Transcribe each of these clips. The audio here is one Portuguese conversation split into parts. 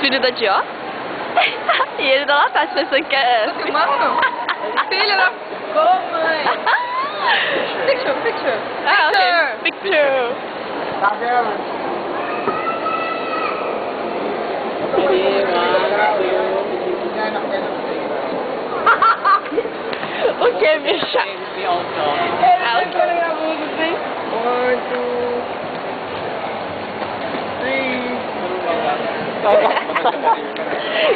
Desfile da Dior. E ele dá lá atrás pensando que é... Tô filmando não? Filha da... Ô, mãe! Picture. Ah, ok. Picture. Tá vendo? O que, bicha? Ah, o que?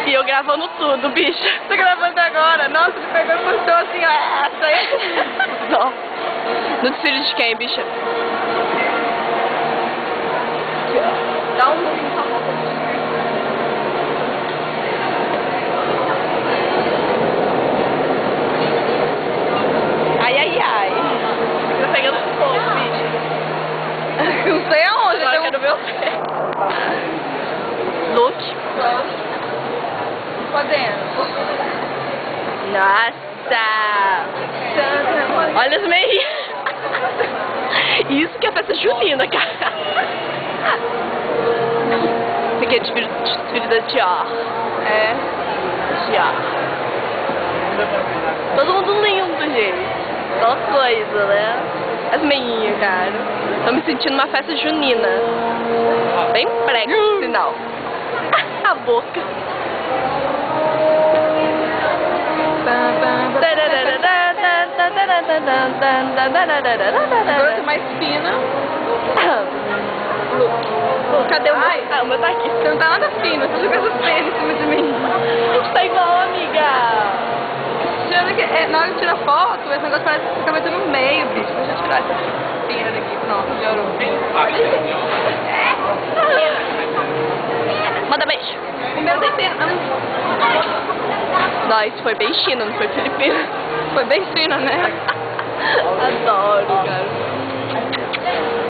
E eu gravando tudo, bicha. Tô gravando agora. Nossa, tu pegou e postou assim, ó. Essa aí. Não. No desfile de quem, bicha? Dá um pouquinho só pra Ai. Tô pegando fogo, bicha. Não sei aonde, Agora tem que é no meu pé. Look. Podendo. Nossa. Olha as meias. Isso que é festa junina, cara. Isso aqui é desfile da Dior. É. Dior. Todo mundo lindo, gente. Só coisa, né? As meinhas, cara. Tô me sentindo uma festa junina. Bem prega, por sinal. A boca. Agora eu tô mais fina. Cadê o meu? Ai. Ah, o meu tá aqui. Você não tá nada fina, você joga essas penas em cima de mim. A gente tá igual, amiga. Tirando que, na hora de tirar foto, esse negócio parece que fica metendo no meio, bicho. Deixa eu tirar essa pena daqui. Pronto, melhorou. Manda beijo. O meu tem pena. Não, isso foi bem China, não foi Filipina. Foi bem fina, né?